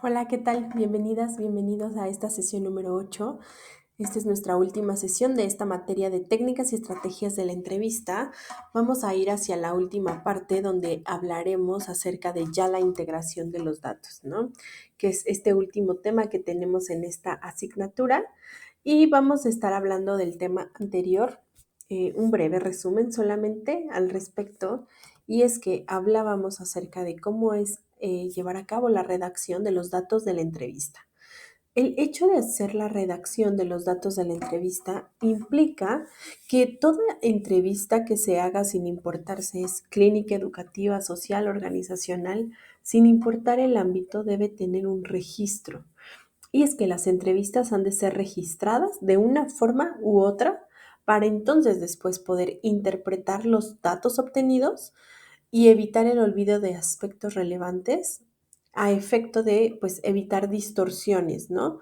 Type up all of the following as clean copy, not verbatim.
Hola, ¿qué tal? Bienvenidas, bienvenidos a esta sesión número 8. Esta es nuestra última sesión de esta materia de técnicas y estrategias de la entrevista. Vamos a ir hacia la última parte donde hablaremos acerca de ya la integración de los datos, ¿no? Que es este último tema que tenemos en esta asignatura. Y vamos a estar hablando del tema anterior, un breve resumen solamente al respecto, y es que hablábamos acerca de cómo es llevar a cabo la redacción de los datos de la entrevista. El hecho de hacer la redacción de los datos de la entrevista implica que toda entrevista que se haga, sin importar si es clínica, educativa, social, organizacional, sin importar el ámbito, debe tener un registro. Y es que las entrevistas han de ser registradas de una forma u otra para entonces después poder interpretar los datos obtenidos y evitar el olvido de aspectos relevantes a efecto de, pues, evitar distorsiones, ¿no?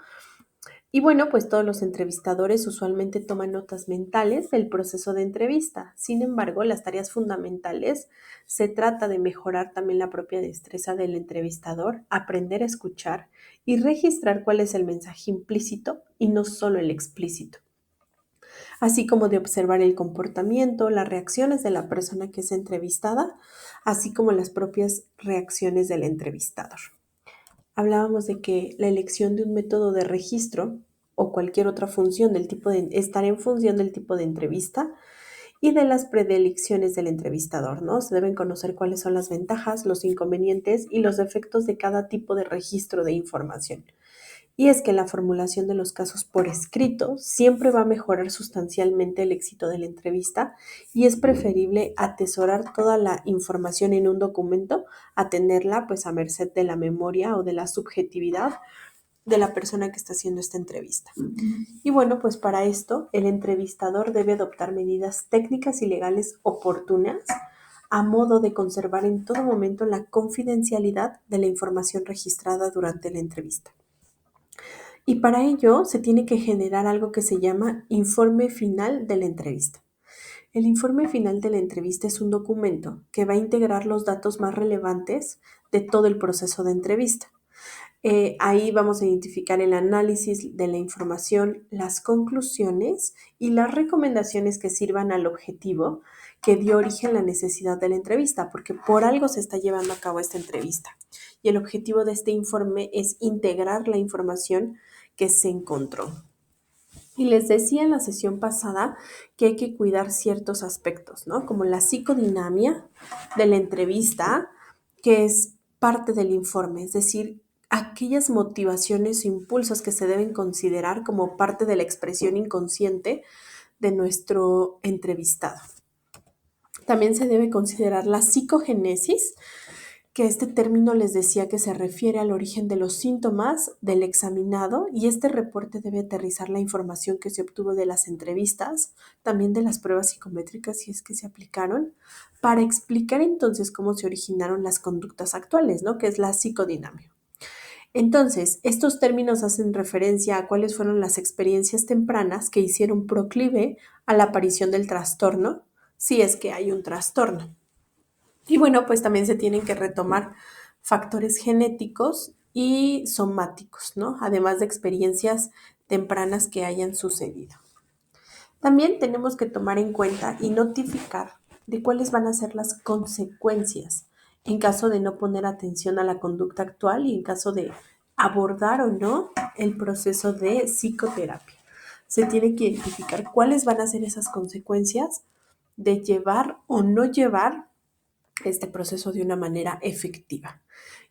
Y bueno, pues todos los entrevistadores usualmente toman notas mentales del proceso de entrevista. Sin embargo, las tareas fundamentales se trata de mejorar también la propia destreza del entrevistador, aprender a escuchar y registrar cuál es el mensaje implícito y no solo el explícito, así como de observar el comportamiento, las reacciones de la persona que es entrevistada, así como las propias reacciones del entrevistador. Hablábamos de que la elección de un método de registro o cualquier otra función del tipo de estar en función del tipo de entrevista y de las predilecciones del entrevistador, ¿no? Se deben conocer cuáles son las ventajas, los inconvenientes y los efectos de cada tipo de registro de información. Y es que la formulación de los casos por escrito siempre va a mejorar sustancialmente el éxito de la entrevista y es preferible atesorar toda la información en un documento a tenerla pues a merced de la memoria o de la subjetividad de la persona que está haciendo esta entrevista. Y bueno, pues para esto el entrevistador debe adoptar medidas técnicas y legales oportunas a modo de conservar en todo momento la confidencialidad de la información registrada durante la entrevista. Y para ello se tiene que generar algo que se llama informe final de la entrevista. El informe final de la entrevista es un documento que va a integrar los datos más relevantes de todo el proceso de entrevista. Ahí vamos a identificar el análisis de la información, las conclusiones y las recomendaciones que sirvan al objetivo que dio origen a la necesidad de la entrevista, porque por algo se está llevando a cabo esta entrevista. Y el objetivo de este informe es integrar la información que se encontró. Y les decía en la sesión pasada que hay que cuidar ciertos aspectos, ¿no? Como la psicodinamia de la entrevista, que es parte del informe, es decir, aquellas motivaciones o impulsos que se deben considerar como parte de la expresión inconsciente de nuestro entrevistado. También se debe considerar la psicogénesis, que este término les decía que se refiere al origen de los síntomas del examinado y este reporte debe aterrizar la información que se obtuvo de las entrevistas, también de las pruebas psicométricas si es que se aplicaron, para explicar entonces cómo se originaron las conductas actuales, ¿no? Que es la psicodinamia. Entonces, estos términos hacen referencia a cuáles fueron las experiencias tempranas que hicieron proclive a la aparición del trastorno, si es que hay un trastorno. Y bueno, pues también se tienen que retomar factores genéticos y somáticos, ¿no? Además de experiencias tempranas que hayan sucedido. También tenemos que tomar en cuenta y notificar de cuáles van a ser las consecuencias en caso de no poner atención a la conducta actual y en caso de abordar o no el proceso de psicoterapia. Se tiene que identificar cuáles van a ser esas consecuencias de llevar o no llevar este proceso de una manera efectiva.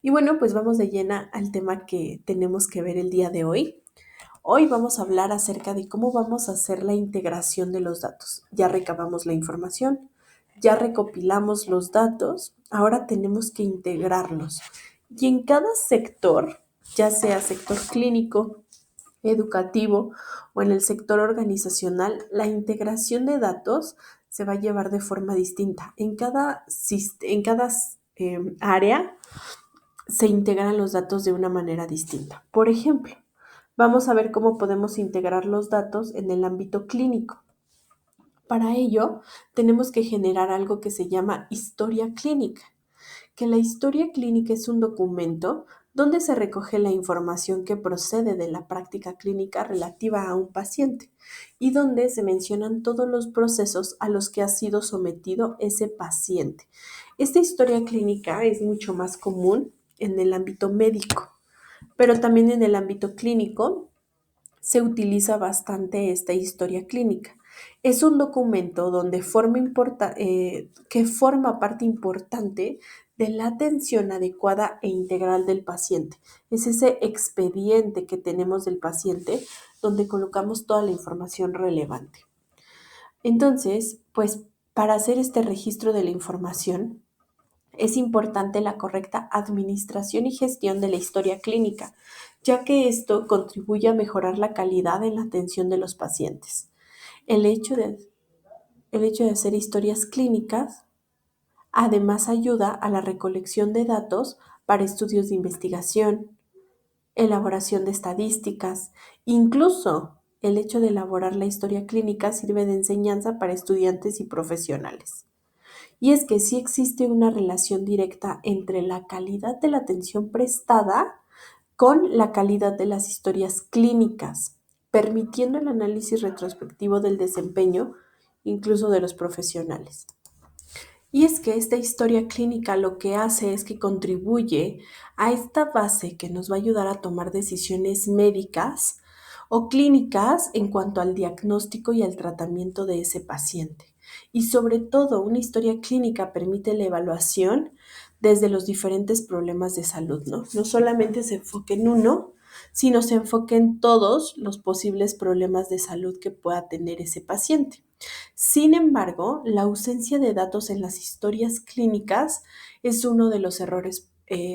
Y bueno, pues vamos de llena al tema que tenemos que ver el día de hoy. Hoy vamos a hablar acerca de cómo vamos a hacer la integración de los datos. Ya recabamos la información, ya recopilamos los datos, ahora tenemos que integrarlos. Y en cada sector, ya sea sector clínico, educativo o en el sector organizacional, la integración de datos se va a llevar de forma distinta. En cada área se integran los datos de una manera distinta. Por ejemplo, vamos a ver cómo podemos integrar los datos en el ámbito clínico. Para ello, tenemos que generar algo que se llama historia clínica, que la historia clínica es un documento donde se recoge la información que procede de la práctica clínica relativa a un paciente y donde se mencionan todos los procesos a los que ha sido sometido ese paciente. Esta historia clínica es mucho más común en el ámbito médico, pero también en el ámbito clínico se utiliza bastante esta historia clínica. Es un documento donde que forma parte importante de la atención adecuada e integral del paciente. Es ese expediente que tenemos del paciente donde colocamos toda la información relevante. Entonces, pues para hacer este registro de la información, es importante la correcta administración y gestión de la historia clínica, ya que esto contribuye a mejorar la calidad en la atención de los pacientes. El hecho de, el hecho de hacer historias clínicas además ayuda a la recolección de datos para estudios de investigación, elaboración de estadísticas, incluso el hecho de elaborar la historia clínica sirve de enseñanza para estudiantes y profesionales. Y es que sí existe una relación directa entre la calidad de la atención prestada con la calidad de las historias clínicas, permitiendo el análisis retrospectivo del desempeño incluso de los profesionales. Y es que esta historia clínica lo que hace es que contribuye a esta base que nos va a ayudar a tomar decisiones médicas o clínicas en cuanto al diagnóstico y al tratamiento de ese paciente. Y sobre todo, una historia clínica permite la evaluación desde los diferentes problemas de salud, ¿no? No solamente se enfoque en uno, sino se enfoque en todos los posibles problemas de salud que pueda tener ese paciente. Sin embargo, la ausencia de datos en las historias clínicas es uno de los errores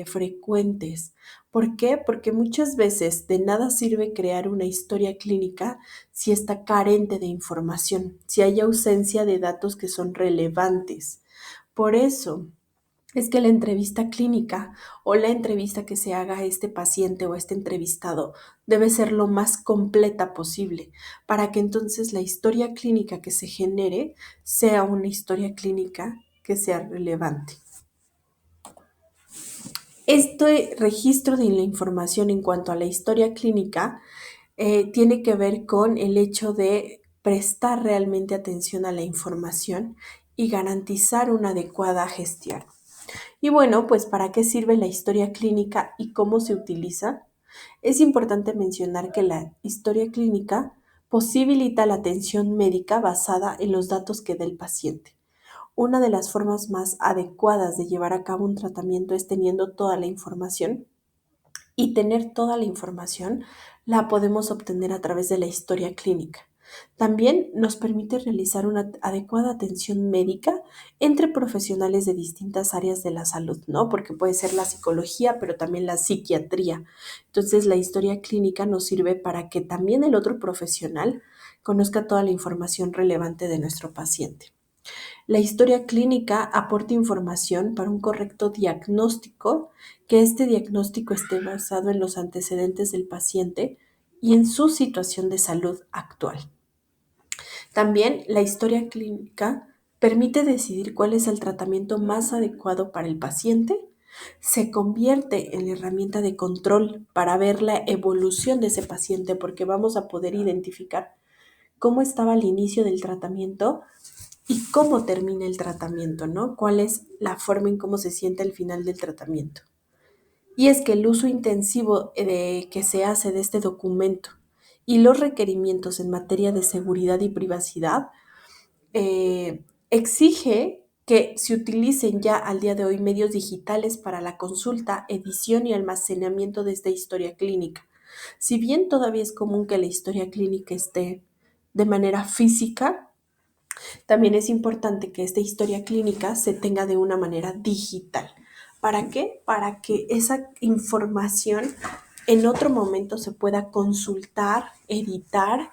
frecuentes. ¿Por qué? Porque muchas veces de nada sirve crear una historia clínica si está carente de información, si hay ausencia de datos que son relevantes. Por eso es que la entrevista clínica o la entrevista que se haga a este paciente o a este entrevistado debe ser lo más completa posible para que entonces la historia clínica que se genere sea una historia clínica que sea relevante. Este registro de la información en cuanto a la historia clínica tiene que ver con el hecho de prestar realmente atención a la información y garantizar una adecuada gestión. Y bueno, pues ¿para qué sirve la historia clínica y cómo se utiliza? Es importante mencionar que la historia clínica posibilita la atención médica basada en los datos que da el paciente. Una de las formas más adecuadas de llevar a cabo un tratamiento es teniendo toda la información y tener toda la información la podemos obtener a través de la historia clínica. También nos permite realizar una adecuada atención médica entre profesionales de distintas áreas de la salud, ¿no? Porque puede ser la psicología, pero también la psiquiatría. Entonces, la historia clínica nos sirve para que también el otro profesional conozca toda la información relevante de nuestro paciente. La historia clínica aporta información para un correcto diagnóstico, que este diagnóstico esté basado en los antecedentes del paciente y en su situación de salud actual. También la historia clínica permite decidir cuál es el tratamiento más adecuado para el paciente. Se convierte en la herramienta de control para ver la evolución de ese paciente porque vamos a poder identificar cómo estaba al inicio del tratamiento y cómo termina el tratamiento, ¿no? ¿Cuál es la forma en cómo se siente al final del tratamiento? Y es que el uso intensivo que se hace de este documento y los requerimientos en materia de seguridad y privacidad exige que se utilicen ya al día de hoy medios digitales para la consulta, edición y almacenamiento de esta historia clínica. Si bien todavía es común que la historia clínica esté de manera física, también es importante que esta historia clínica se tenga de una manera digital. ¿Para qué? Para que esa información en otro momento se pueda consultar, editar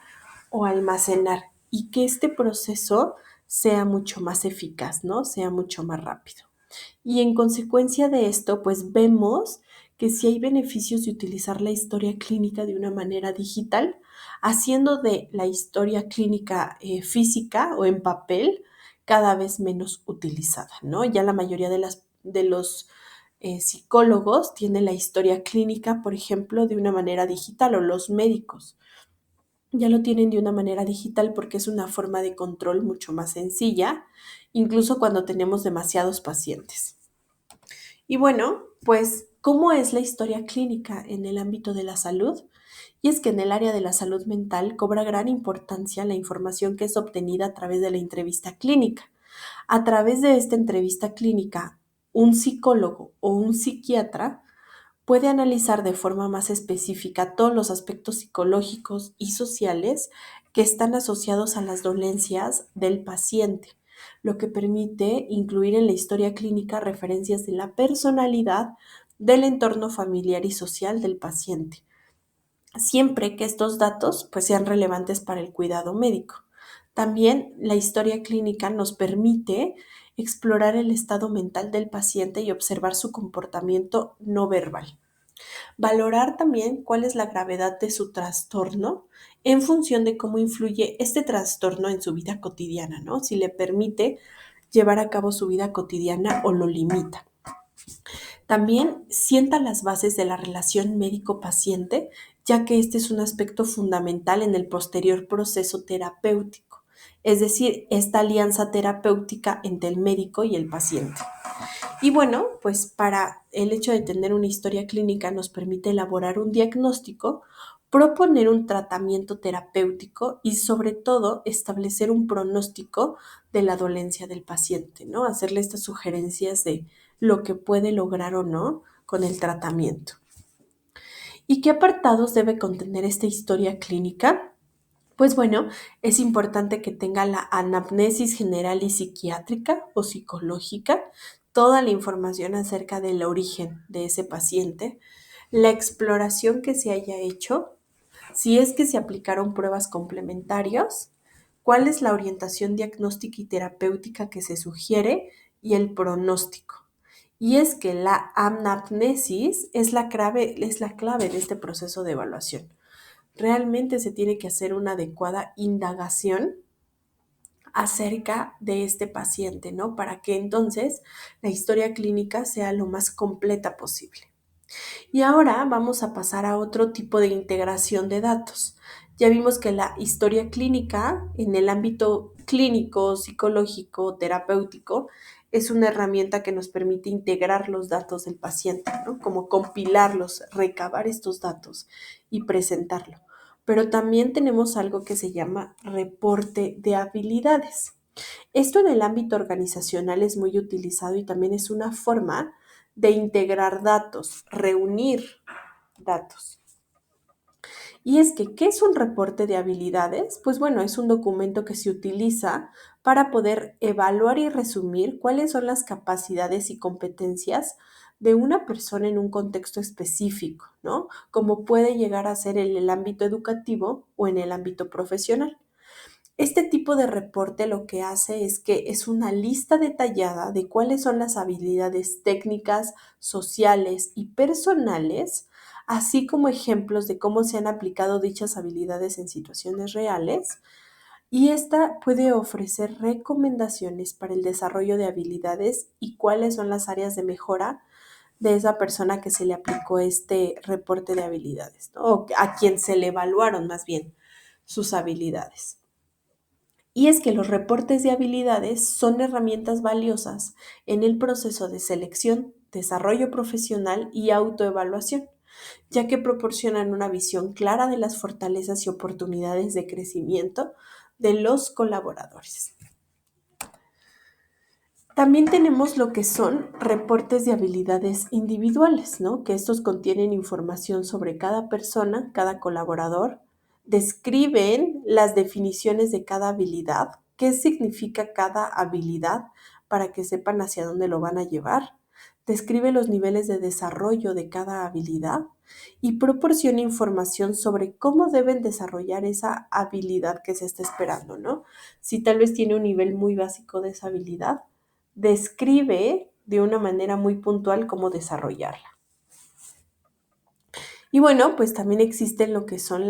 o almacenar y que este proceso sea mucho más eficaz, ¿no? Sea mucho más rápido. Y en consecuencia de esto, pues vemos que sí hay beneficios de utilizar la historia clínica de una manera digital, haciendo de la historia clínica física o en papel cada vez menos utilizada, ¿no? Ya la mayoría de los psicólogos tienen la historia clínica, por ejemplo, de una manera digital, o los médicos ya lo tienen de una manera digital porque es una forma de control mucho más sencilla, incluso cuando tenemos demasiados pacientes. Y bueno, pues, ¿cómo es la historia clínica en el ámbito de la salud? Y es que en el área de la salud mental cobra gran importancia la información que es obtenida a través de la entrevista clínica. A través de esta entrevista clínica, un psicólogo o un psiquiatra puede analizar de forma más específica todos los aspectos psicológicos y sociales que están asociados a las dolencias del paciente, lo que permite incluir en la historia clínica referencias de la personalidad, del entorno familiar y social del paciente, siempre que estos datos pues sean relevantes para el cuidado médico. También la historia clínica nos permite explorar el estado mental del paciente y observar su comportamiento no verbal. Valorar también cuál es la gravedad de su trastorno en función de cómo influye este trastorno en su vida cotidiana, ¿no? Si le permite llevar a cabo su vida cotidiana o lo limita. También sienta las bases de la relación médico-paciente, ya que este es un aspecto fundamental en el posterior proceso terapéutico, es decir, esta alianza terapéutica entre el médico y el paciente. Y bueno, pues para el hecho de tener una historia clínica nos permite elaborar un diagnóstico, proponer un tratamiento terapéutico y sobre todo establecer un pronóstico de la dolencia del paciente, ¿no? Hacerle estas sugerencias de lo que puede lograr o no con el tratamiento. ¿Y qué apartados debe contener esta historia clínica? Pues bueno, es importante que tenga la anamnesis general y psiquiátrica o psicológica, toda la información acerca del origen de ese paciente, la exploración que se haya hecho, si es que se aplicaron pruebas complementarias, cuál es la orientación diagnóstica y terapéutica que se sugiere y el pronóstico. Y es que la anamnesis es la clave de este proceso de evaluación. Realmente se tiene que hacer una adecuada indagación acerca de este paciente, ¿no? Para que entonces la historia clínica sea lo más completa posible. Y ahora vamos a pasar a otro tipo de integración de datos. Ya vimos que la historia clínica en el ámbito clínico, psicológico, terapéutico, es una herramienta que nos permite integrar los datos del paciente, ¿no? Como compilarlos, recabar estos datos y presentarlo. Pero también tenemos algo que se llama reporte de habilidades. Esto en el ámbito organizacional es muy utilizado y también es una forma de integrar datos, reunir datos. Y es que, ¿qué es un reporte de habilidades? Pues bueno, es un documento que se utiliza para poder evaluar y resumir cuáles son las capacidades y competencias de una persona en un contexto específico, ¿no? Como puede llegar a ser en el ámbito educativo o en el ámbito profesional. Este tipo de reporte lo que hace es que es una lista detallada de cuáles son las habilidades técnicas, sociales y personales, así como ejemplos de cómo se han aplicado dichas habilidades en situaciones reales. Y esta puede ofrecer recomendaciones para el desarrollo de habilidades y cuáles son las áreas de mejora de esa persona que se le aplicó este reporte de habilidades, ¿no? O a quien se le evaluaron más bien sus habilidades. Y es que los reportes de habilidades son herramientas valiosas en el proceso de selección, desarrollo profesional y autoevaluación, ya que proporcionan una visión clara de las fortalezas y oportunidades de crecimiento de los colaboradores. También tenemos lo que son reportes de habilidades individuales, ¿no? Que estos contienen información sobre cada persona, cada colaborador, describen las definiciones de cada habilidad, qué significa cada habilidad para que sepan hacia dónde lo van a llevar, describe los niveles de desarrollo de cada habilidad y proporciona información sobre cómo deben desarrollar esa habilidad que se está esperando, ¿no? Si tal vez tiene un nivel muy básico de esa habilidad, describe de una manera muy puntual cómo desarrollarla. Y bueno, pues también existen lo que son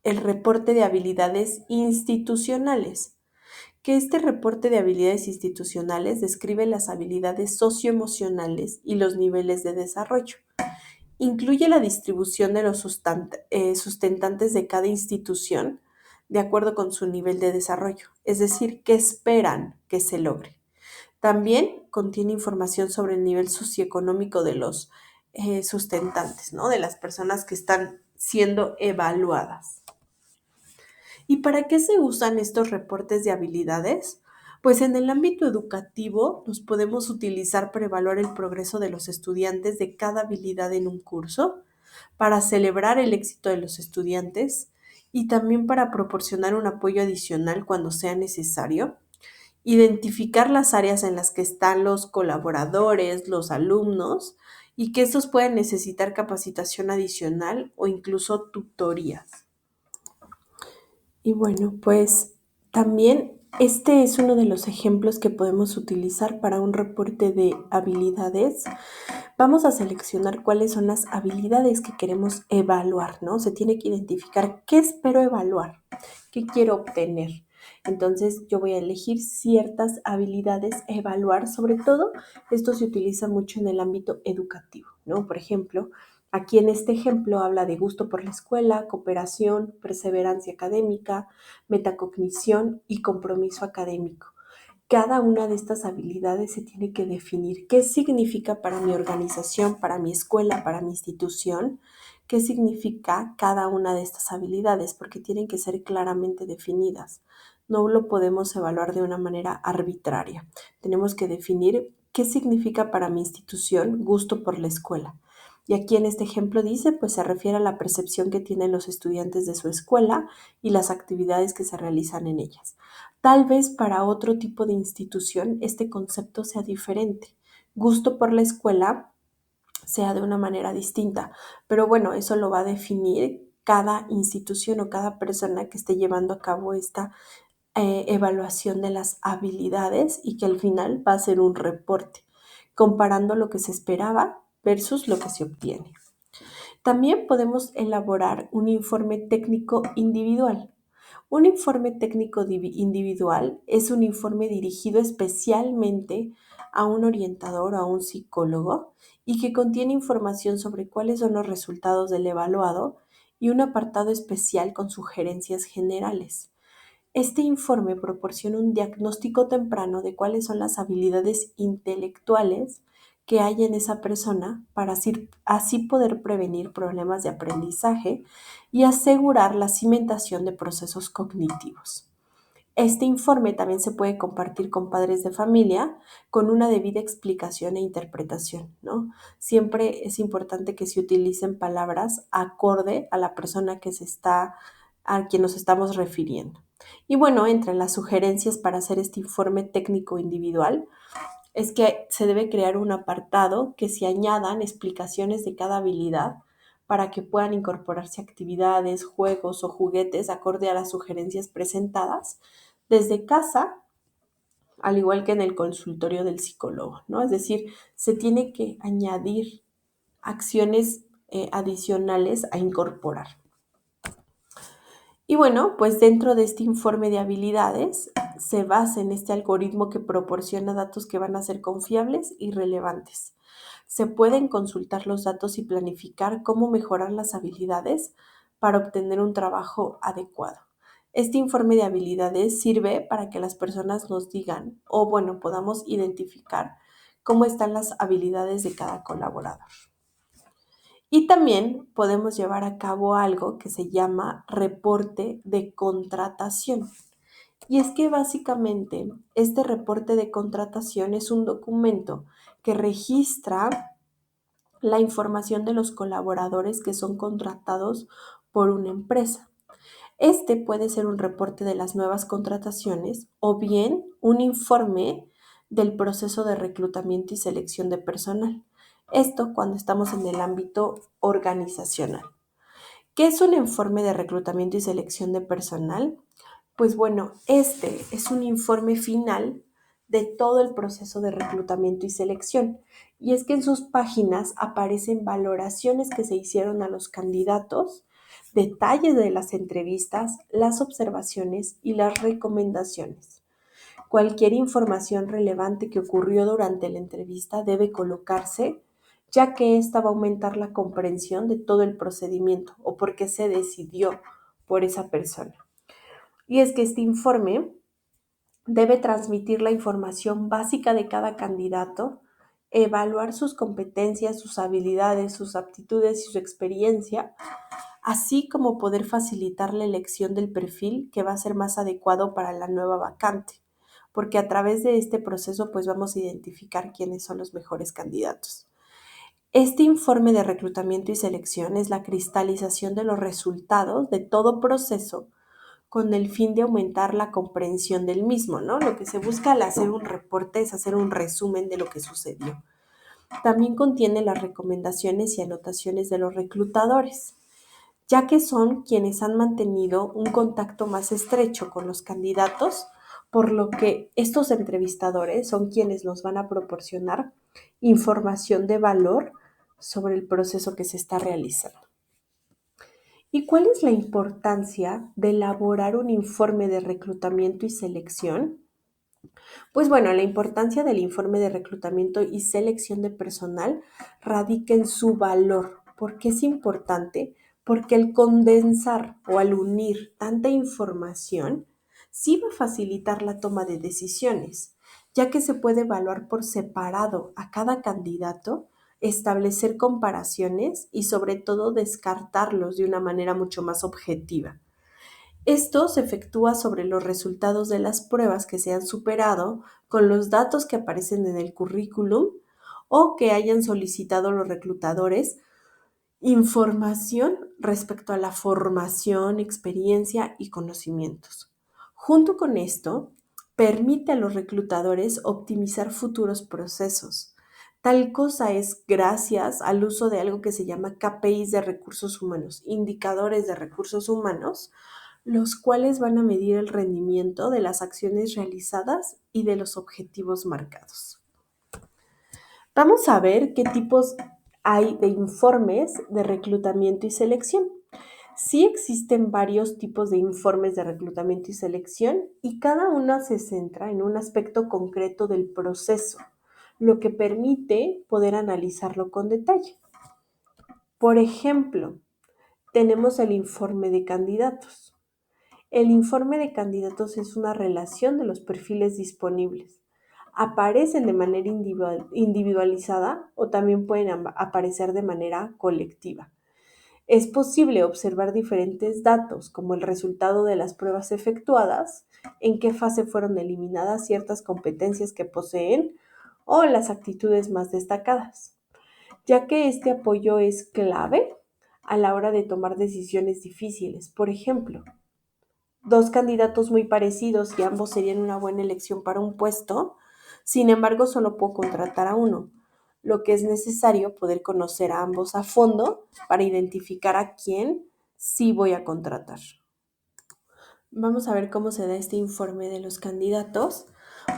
el reporte de habilidades institucionales, que este reporte de habilidades institucionales describe las habilidades socioemocionales y los niveles de desarrollo. Incluye la distribución de los sustentantes de cada institución de acuerdo con su nivel de desarrollo, es decir, qué esperan que se logre. También contiene información sobre el nivel socioeconómico de los sustentantes, ¿no? De las personas que están siendo evaluadas. ¿Y para qué se usan estos reportes de habilidades? Pues en el ámbito educativo los podemos utilizar para evaluar el progreso de los estudiantes de cada habilidad en un curso, para celebrar el éxito de los estudiantes y también para proporcionar un apoyo adicional cuando sea necesario, identificar las áreas en las que están los colaboradores, los alumnos, y que estos pueden necesitar capacitación adicional o incluso tutorías. Y bueno, pues también este es uno de los ejemplos que podemos utilizar para un reporte de habilidades. Vamos a seleccionar cuáles son las habilidades que queremos evaluar, ¿no? Se tiene que identificar qué espero evaluar, qué quiero obtener. Entonces yo voy a elegir ciertas habilidades a evaluar, sobre todo esto se utiliza mucho en el ámbito educativo, ¿no? Por ejemplo, aquí en este ejemplo habla de gusto por la escuela, cooperación, perseverancia académica, metacognición y compromiso académico. Cada una de estas habilidades se tiene que definir qué significa para mi organización, para mi escuela, para mi institución, qué significa cada una de estas habilidades, porque tienen que ser claramente definidas. No lo podemos evaluar de una manera arbitraria. Tenemos que definir qué significa para mi institución gusto por la escuela. Y aquí en este ejemplo dice, pues se refiere a la percepción que tienen los estudiantes de su escuela y las actividades que se realizan en ellas. Tal vez para otro tipo de institución este concepto sea diferente. Gusto por la escuela sea de una manera distinta, pero bueno, eso lo va a definir cada institución o cada persona que esté llevando a cabo esta evaluación de las habilidades y que al final va a ser un reporte, comparando lo que se esperaba versus lo que se obtiene. También podemos elaborar un informe técnico individual. Un informe técnico individual es un informe dirigido especialmente a un orientador o a un psicólogo y que contiene información sobre cuáles son los resultados del evaluado y un apartado especial con sugerencias generales. Este informe proporciona un diagnóstico temprano de cuáles son las habilidades intelectuales que hay en esa persona para así poder prevenir problemas de aprendizaje y asegurar la cimentación de procesos cognitivos. Este informe también se puede compartir con padres de familia con una debida explicación e interpretación, ¿no? Siempre es importante que se utilicen palabras acorde a la persona a quien nos estamos refiriendo. Y bueno, entre las sugerencias para hacer este informe técnico individual es que se debe crear un apartado que se añadan explicaciones de cada habilidad para que puedan incorporarse actividades, juegos o juguetes acorde a las sugerencias presentadas desde casa, al igual que en el consultorio del psicólogo, ¿no? Es decir, se tiene que añadir acciones adicionales a incorporar. Y bueno, pues dentro de este informe de habilidades se basa en este algoritmo que proporciona datos que van a ser confiables y relevantes. Se pueden consultar los datos y planificar cómo mejorar las habilidades para obtener un trabajo adecuado. Este informe de habilidades sirve para que las personas nos digan o bueno, podamos identificar cómo están las habilidades de cada colaborador. Y también podemos llevar a cabo algo que se llama reporte de contratación. Y es que básicamente este reporte de contratación es un documento que registra la información de los colaboradores que son contratados por una empresa. Este puede ser un reporte de las nuevas contrataciones o bien un informe del proceso de reclutamiento y selección de personal. Esto cuando estamos en el ámbito organizacional. ¿Qué es un informe de reclutamiento y selección de personal? Pues bueno, este es un informe final de todo el proceso de reclutamiento y selección. Y es que en sus páginas aparecen valoraciones que se hicieron a los candidatos, detalles de las entrevistas, las observaciones y las recomendaciones. Cualquier información relevante que ocurrió durante la entrevista debe colocarse, ya que esta va a aumentar la comprensión de todo el procedimiento o por qué se decidió por esa persona. Y es que este informe debe transmitir la información básica de cada candidato, evaluar sus competencias, sus habilidades, sus aptitudes y su experiencia, así como poder facilitar la elección del perfil que va a ser más adecuado para la nueva vacante, porque a través de este proceso pues vamos a identificar quiénes son los mejores candidatos. Este informe de reclutamiento y selección es la cristalización de los resultados de todo proceso con el fin de aumentar la comprensión del mismo, ¿no? Lo que se busca al hacer un reporte es hacer un resumen de lo que sucedió. También contiene las recomendaciones y anotaciones de los reclutadores, ya que son quienes han mantenido un contacto más estrecho con los candidatos, por lo que estos entrevistadores son quienes nos van a proporcionar información de valor sobre el proceso que se está realizando. ¿Y cuál es la importancia de elaborar un informe de reclutamiento y selección? Pues bueno, la importancia del informe de reclutamiento y selección de personal radica en su valor. ¿Por qué es importante? Porque al condensar o al unir tanta información, sí va a facilitar la toma de decisiones, ya que se puede evaluar por separado a cada candidato, establecer comparaciones y sobre todo descartarlos de una manera mucho más objetiva. Esto se efectúa sobre los resultados de las pruebas que se han superado con los datos que aparecen en el currículum o que hayan solicitado los reclutadores, información respecto a la formación, experiencia y conocimientos. Junto con esto, permite a los reclutadores optimizar futuros procesos. Tal cosa es gracias al uso de algo que se llama KPIs de recursos humanos, indicadores de recursos humanos, los cuales van a medir el rendimiento de las acciones realizadas y de los objetivos marcados. Vamos a ver qué tipos hay de informes de reclutamiento y selección. Sí existen varios tipos de informes de reclutamiento y selección y cada uno se centra en un aspecto concreto del proceso, lo que permite poder analizarlo con detalle. Por ejemplo, tenemos el informe de candidatos. El informe de candidatos es una relación de los perfiles disponibles. Aparecen de manera individualizada o también pueden aparecer de manera colectiva. Es posible observar diferentes datos como el resultado de las pruebas efectuadas, en qué fase fueron eliminadas ciertas competencias que poseen o las actitudes más destacadas, ya que este apoyo es clave a la hora de tomar decisiones difíciles. Por ejemplo, dos candidatos muy parecidos y ambos serían una buena elección para un puesto, sin embargo, solo puedo contratar a uno, lo que es necesario poder conocer a ambos a fondo para identificar a quién sí voy a contratar. Vamos a ver cómo se da este informe de los candidatos.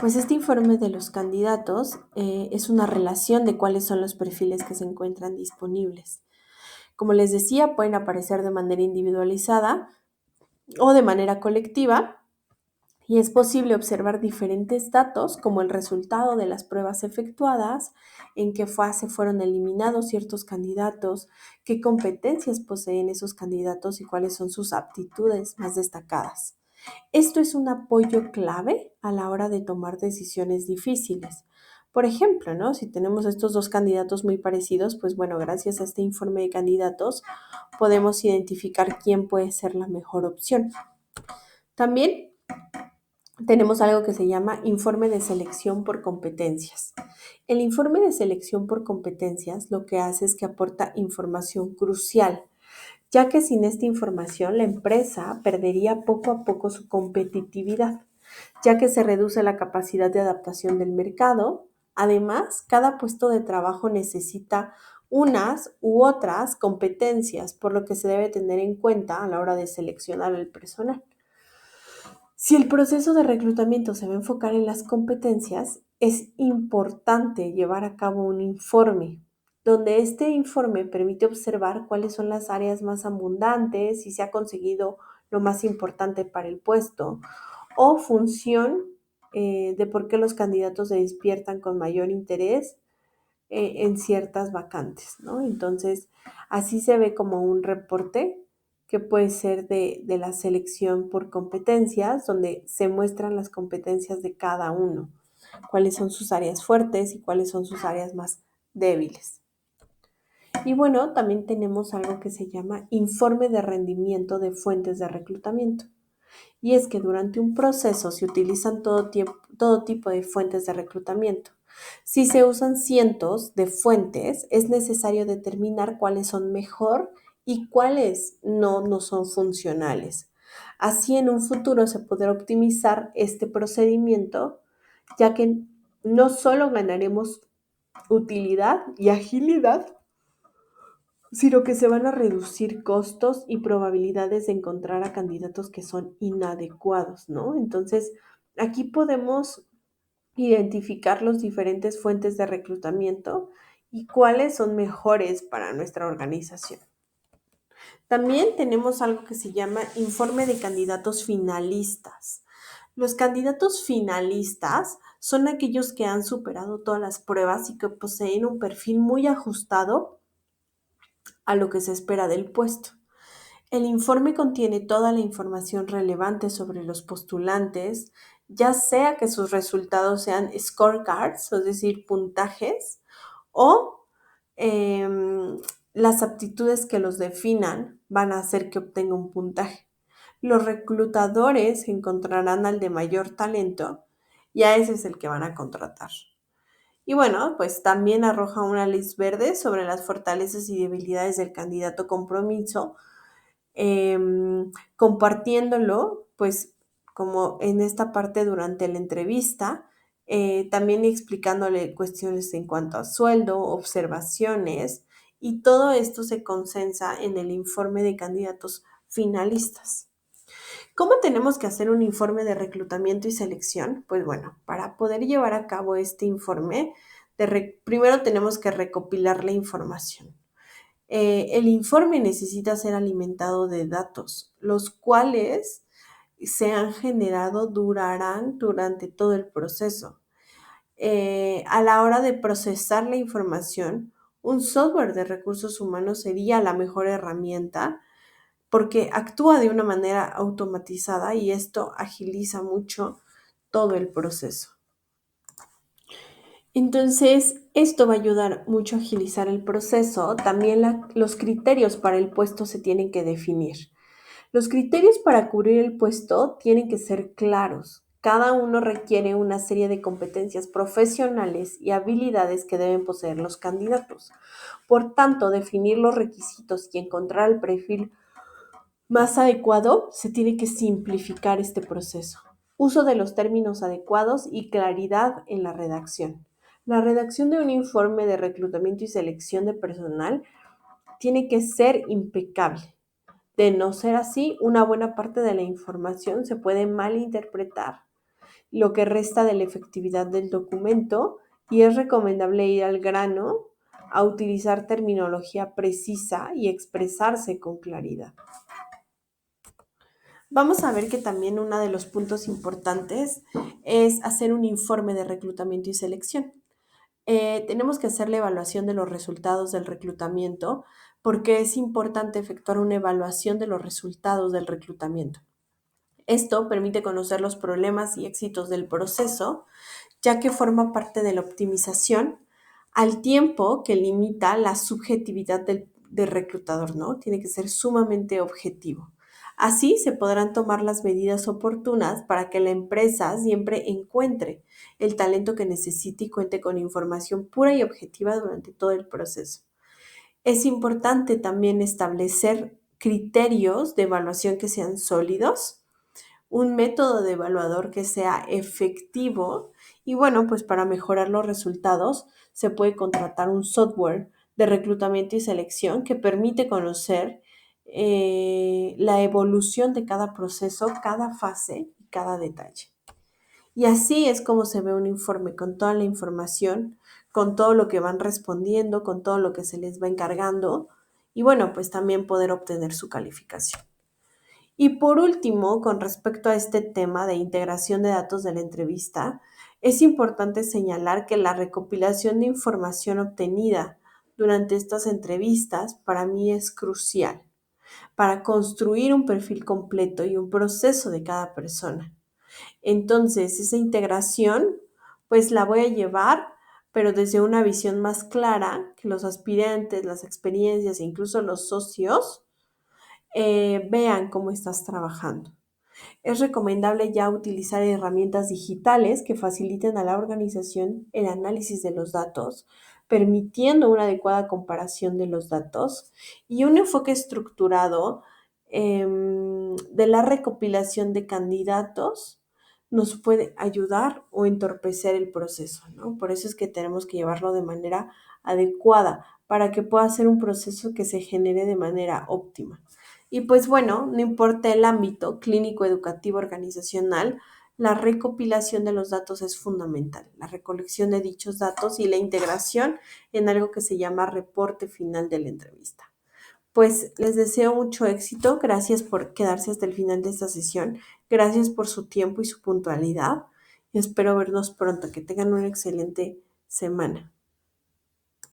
Pues este informe de los candidatos es una relación de cuáles son los perfiles que se encuentran disponibles. Como les decía, pueden aparecer de manera individualizada o de manera colectiva, y es posible observar diferentes datos como el resultado de las pruebas efectuadas, en qué fase fueron eliminados ciertos candidatos, qué competencias poseen esos candidatos y cuáles son sus aptitudes más destacadas. Esto es un apoyo clave a la hora de tomar decisiones difíciles. Por ejemplo, ¿no? Si tenemos estos dos candidatos muy parecidos, pues bueno, gracias a este informe de candidatos podemos identificar quién puede ser la mejor opción. También tenemos algo que se llama informe de selección por competencias. El informe de selección por competencias lo que hace es que aporta información crucial, ya que sin esta información la empresa perdería poco a poco su competitividad, ya que se reduce la capacidad de adaptación del mercado. Además, cada puesto de trabajo necesita unas u otras competencias, por lo que se debe tener en cuenta a la hora de seleccionar el personal. Si el proceso de reclutamiento se va a enfocar en las competencias, es importante llevar a cabo un informe, donde este informe permite observar cuáles son las áreas más abundantes, si se ha conseguido lo más importante para el puesto o función de por qué los candidatos se despiertan con mayor interés en ciertas vacantes, ¿no? Entonces, así se ve como un reporte que puede ser de la selección por competencias, donde se muestran las competencias de cada uno, cuáles son sus áreas fuertes y cuáles son sus áreas más débiles. Y bueno, también tenemos algo que se llama informe de rendimiento de fuentes de reclutamiento. Y es que durante un proceso se utilizan todo tipo de fuentes de reclutamiento. Si se usan cientos de fuentes, es necesario determinar cuáles son mejor y cuáles no son funcionales. Así en un futuro se podrá optimizar este procedimiento, ya que no solo ganaremos utilidad y agilidad, sino que se van a reducir costos y probabilidades de encontrar a candidatos que son inadecuados, ¿no? Entonces, aquí podemos identificar las diferentes fuentes de reclutamiento y cuáles son mejores para nuestra organización. También tenemos algo que se llama informe de candidatos finalistas. Los candidatos finalistas son aquellos que han superado todas las pruebas y que poseen un perfil muy ajustado a lo que se espera del puesto. El informe contiene toda la información relevante sobre los postulantes, ya sea que sus resultados sean scorecards, es decir, puntajes, o las aptitudes que los definan van a hacer que obtenga un puntaje. Los reclutadores encontrarán al de mayor talento y a ese es el que van a contratar. Y bueno, pues también arroja una luz verde sobre las fortalezas y debilidades del candidato compromiso, compartiéndolo, pues como en esta parte durante la entrevista, también explicándole cuestiones en cuanto a sueldo, observaciones, y todo esto se concentra en el informe de candidatos finalistas. ¿Cómo tenemos que hacer un informe de reclutamiento y selección? Pues bueno, para poder llevar a cabo este informe, primero tenemos que recopilar la información. El informe necesita ser alimentado de datos, los cuales se han generado durarán durante todo el proceso. A la hora de procesar la información, un software de recursos humanos sería la mejor herramienta porque actúa de una manera automatizada y esto agiliza mucho todo el proceso. Entonces, esto va a ayudar mucho a agilizar el proceso. También los criterios para el puesto se tienen que definir. Los criterios para cubrir el puesto tienen que ser claros. Cada uno requiere una serie de competencias profesionales y habilidades que deben poseer los candidatos. Por tanto, definir los requisitos y encontrar el perfil más adecuado, se tiene que simplificar este proceso. Uso de los términos adecuados y claridad en la redacción. La redacción de un informe de reclutamiento y selección de personal tiene que ser impecable. De no ser así, una buena parte de la información se puede malinterpretar, lo que resta de la efectividad del documento, y es recomendable ir al grano, a utilizar terminología precisa y expresarse con claridad. Vamos a ver que también uno de los puntos importantes es hacer un informe de reclutamiento y selección. Tenemos que hacer la evaluación de los resultados del reclutamiento porque es importante efectuar una evaluación de los resultados del reclutamiento. Esto permite conocer los problemas y éxitos del proceso, ya que forma parte de la optimización al tiempo que limita la subjetividad del reclutador, ¿no? Tiene que ser sumamente objetivo. Así se podrán tomar las medidas oportunas para que la empresa siempre encuentre el talento que necesite y cuente con información pura y objetiva durante todo el proceso. Es importante también establecer criterios de evaluación que sean sólidos, un método de evaluador que sea efectivo y bueno, pues para mejorar los resultados se puede contratar un software de reclutamiento y selección que permite conocer la evolución de cada proceso, cada fase y cada detalle. Y así es como se ve un informe con toda la información, con todo lo que van respondiendo, con todo lo que se les va encargando y bueno, pues también poder obtener su calificación. Y por último, con respecto a este tema de integración de datos de la entrevista, es importante señalar que la recopilación de información obtenida durante estas entrevistas para mí es crucial para construir un perfil completo y un proceso de cada persona. Entonces, esa integración, pues la voy a llevar, pero desde una visión más clara, que los aspirantes, las experiencias e incluso los socios vean cómo estás trabajando. Es recomendable ya utilizar herramientas digitales que faciliten a la organización el análisis de los datos, permitiendo una adecuada comparación de los datos y un enfoque estructurado de la recopilación de candidatos nos puede ayudar o entorpecer el proceso, ¿no? Por eso es que tenemos que llevarlo de manera adecuada para que pueda ser un proceso que se genere de manera óptima. Y pues bueno, no importa el ámbito clínico, educativo, organizacional, la recopilación de los datos es fundamental, la recolección de dichos datos y la integración en algo que se llama reporte final de la entrevista. Pues les deseo mucho éxito, gracias por quedarse hasta el final de esta sesión, gracias por su tiempo y su puntualidad y espero vernos pronto, que tengan una excelente semana.